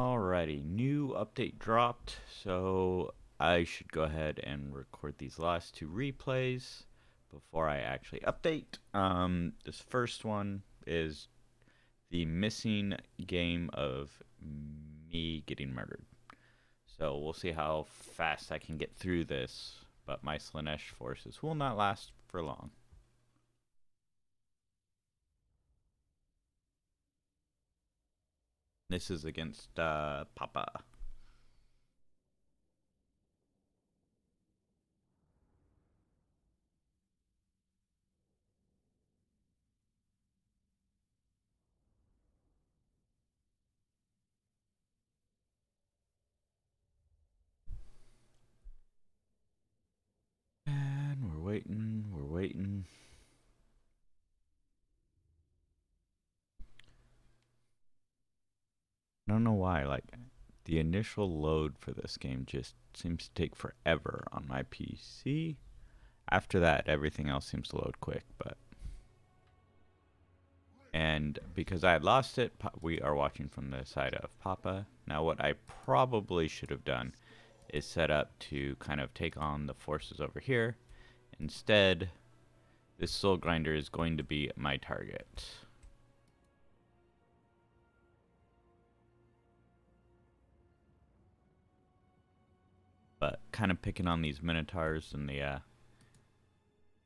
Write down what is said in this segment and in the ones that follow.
Alrighty, new update dropped, so I should go ahead and record these last two replays before I actually update. This first one is the missing game of me getting murdered. So we'll see how fast I can get through this, but my Slaanesh forces will not last for long. This is against Papa. And we're waiting. I don't know why, like, the initial load for this game just seems to take forever on my PC. After that, everything else seems to load quick, but... And because I had lost it, we are watching from the side of Papa. Now, what I probably should have done is set up to kind of take on the forces over here. Instead, this Soul Grinder is going to be my target. But kind of picking on these Minotaurs and the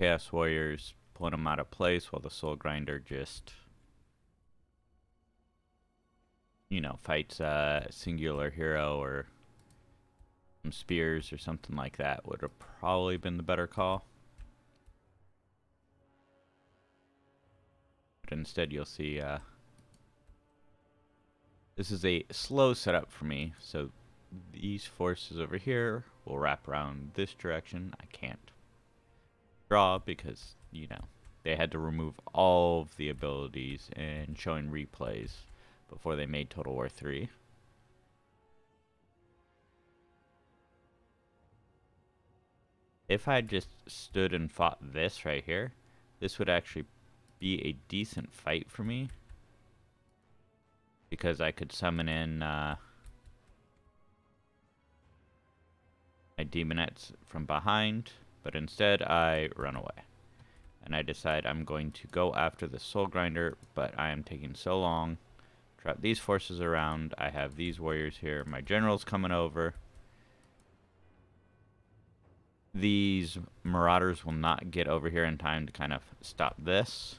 Chaos Warriors, pulling them out of place while the Soul Grinder just, you know, fights a singular hero or some spears or something like that would have probably been the better call. But instead you'll see this is a slow setup for me, so these forces over here will wrap around this direction. I can't draw because, you know, they had to remove all of the abilities and showing replays before they made Total War 3. If I just stood and fought this right here, this would actually be a decent fight for me. Because I could summon in my demonettes from behind, but instead I run away. And I decide I'm going to go after the Soul Grinder, but I am taking so long. Trap these forces around. I have these warriors here. My general's coming over. These marauders will not get over here in time to kind of stop this.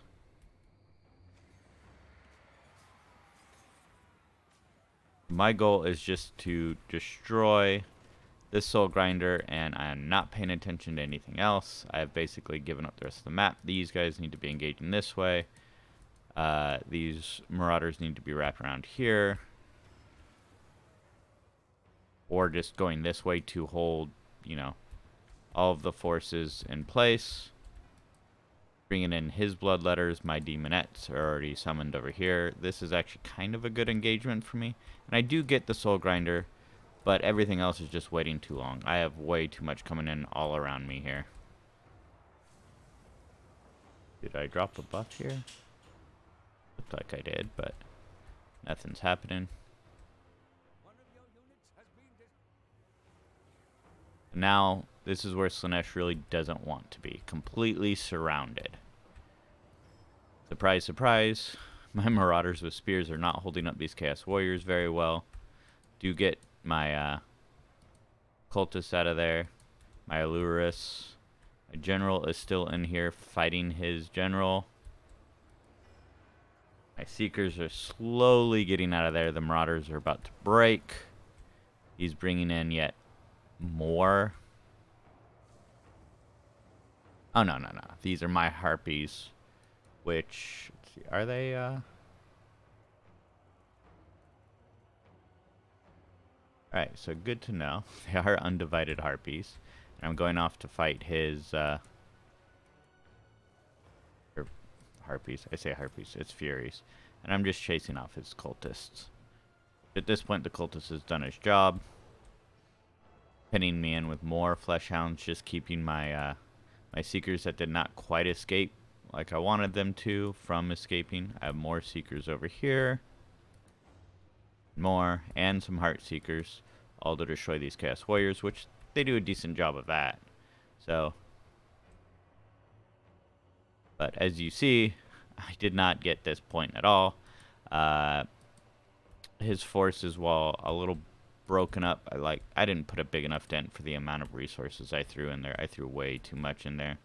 My goal is just to destroy this Soul Grinder, and I am not paying attention to anything else. I have basically given up the rest of the map. These guys need to be engaging this way. These marauders need to be wrapped around here. Or just going this way to hold, you know, all of the forces in place. Bringing in his bloodletters. My demonettes are already summoned over here. This is actually kind of a good engagement for me. And I do get the Soul Grinder, but everything else is just waiting too long. I have way too much coming in all around me here. Did I drop a buff here? Looked like I did, but nothing's happening. Now, this is where Slaanesh really doesn't want to be. Completely surrounded. Surprise, surprise. My Marauders with Spears are not holding up these Chaos Warriors very well. Do get my Cultists out of there. My Allurus. My General is still in here fighting his General. My Seekers are slowly getting out of there. The Marauders are about to break. He's bringing in yet more. Oh, no. These are my Harpies. Which, let's see, are they, Alright, so good to know. They are undivided Harpies. And I'm going off to fight his, Harpies. I say Harpies. It's Furies. And I'm just chasing off his cultists. At this point, the cultist has done his job. Pinning me in with more Fleshhounds, just keeping my my Seekers that did not quite escape like I wanted them to from escaping. I have more Seekers over here. more, and some Heart Seekers, all to destroy these Chaos Warriors, which they do a decent job of that. So, but as you see, I did not get this point at all. His forces, while a little broken up, I didn't put a big enough dent for the amount of resources I threw in there. I threw way too much in there.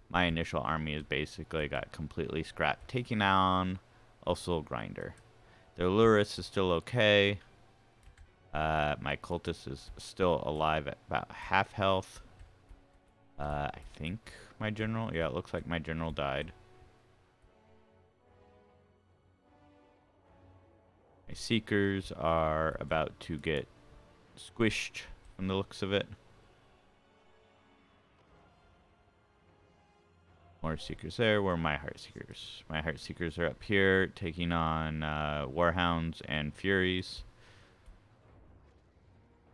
My initial army is basically got completely scrapped, taking on a Soul Grinder. Their Lurus is still okay. My Cultist is still alive at about half health. I think my general, yeah, it looks like my general died. My Seekers are about to get squished from the looks of it. More Seekers there. Where are my Heart Seekers? My Heart Seekers are up here, taking on Warhounds and Furies.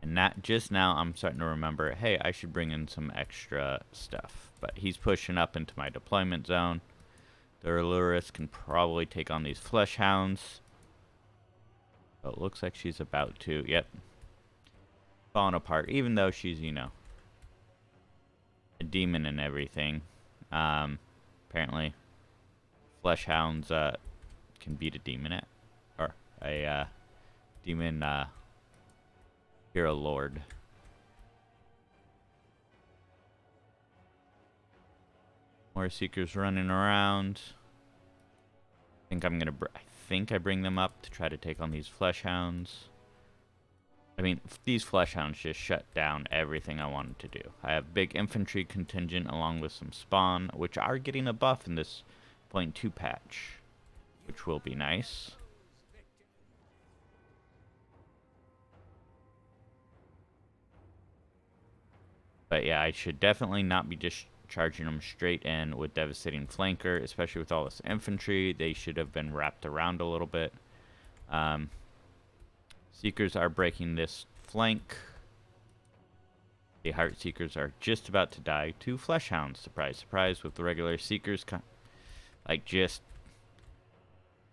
And that just now I'm starting to remember, hey, I should bring in some extra stuff. But he's pushing up into my deployment zone. The Lurus can probably take on these Flesh Hounds. Oh, it looks like she's about to. Yep. Falling apart, even though she's, you know, a demon and everything. Apparently, Flesh Hounds can beat a demon or a demon hero lord. More Seekers running around. I think I bring them up to try to take on these Flesh Hounds. I mean, these Flesh Hounds just shut down everything I wanted to do. I have big infantry contingent along with some spawn, which are getting a buff in this 0.2 patch, which will be nice. But yeah, I should definitely not be just charging them straight in with Devastating Flanker, especially with all this infantry. They should have been wrapped around a little bit. Seekers are breaking this flank. The Heart Seekers are just about to die to Flesh Hounds. Surprise, surprise, with the regular Seekers.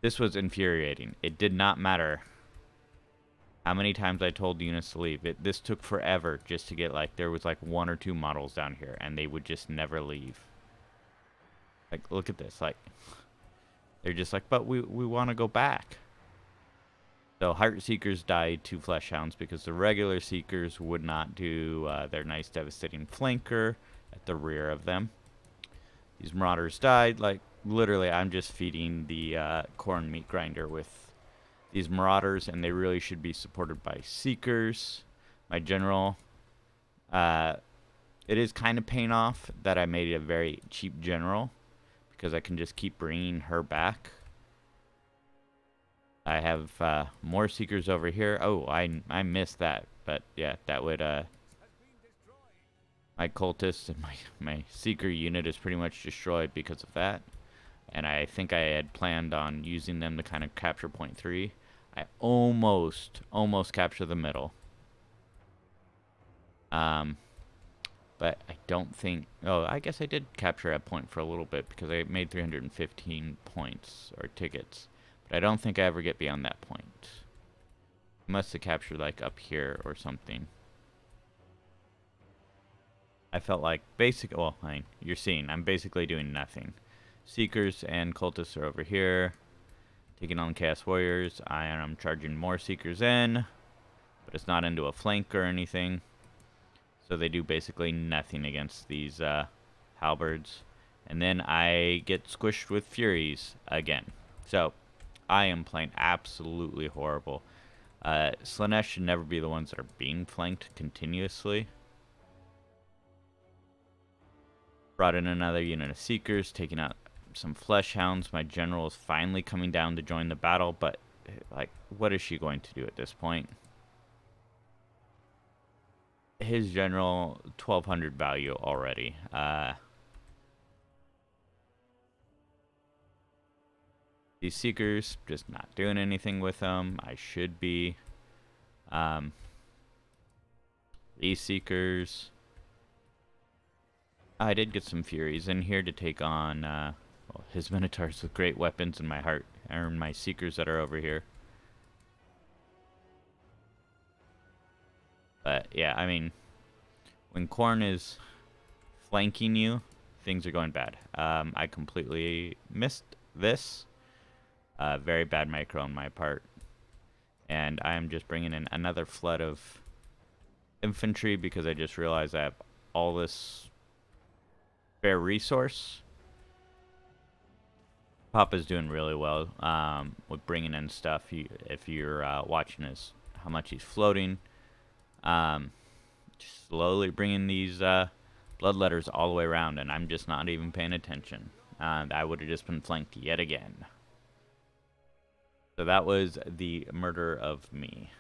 This was infuriating. It did not matter how many times I told units to leave. This took forever just to get, there was, 1 or 2 models down here, and they would just never leave. Look at this. They're just but we want to go back. So Heart Seekers died to Flesh Hounds because the regular Seekers would not do their nice Devastating Flanker at the rear of them. These Marauders died. Literally, I'm just feeding the corn meat grinder with these Marauders, and they really should be supported by Seekers. My general, it is kind of paying off that I made a very cheap general because I can just keep bringing her back. I have more Seekers over here. Oh, I missed that, but yeah, that would my Cultist and my Seeker unit is pretty much destroyed because of that. And I think I had planned on using them to kind of capture point 3. I almost capture the middle. But I don't think... Oh, I guess I did capture a point for a little bit because I made 315 points, or tickets. But I don't think I ever get beyond that point. I must have captured, up here or something. I felt like well, you're seeing, I'm basically doing nothing. Seekers and Cultists are over here. Taking on Chaos Warriors. I am charging more Seekers in, but it's not into a flank or anything. So they do basically nothing against these halberds. And then I get squished with Furies again. So I am playing absolutely horrible. Slaanesh should never be the ones that are being flanked continuously. Brought in another unit of Seekers, taking out some Flesh Hounds. My general is finally coming down to join the battle, but what is she going to do at this point? His general 1200 value already. These Seekers just not doing anything with them. I should be. These Seekers. I did get some Furies in here to take on his Minotaurs with great weapons and my Seekers that are over here. But yeah, I mean, when corn is flanking you, things are going bad. I completely missed this. Very bad micro on my part. And I am just bringing in another flood of infantry because I just realized I have all this spare resource. Papa's doing really well with bringing in stuff. If you're watching his, how much he's floating. Um, just slowly bringing these bloodletters all the way around, and I'm just not even paying attention. I would have just been flanked yet again. So that was the murder of me.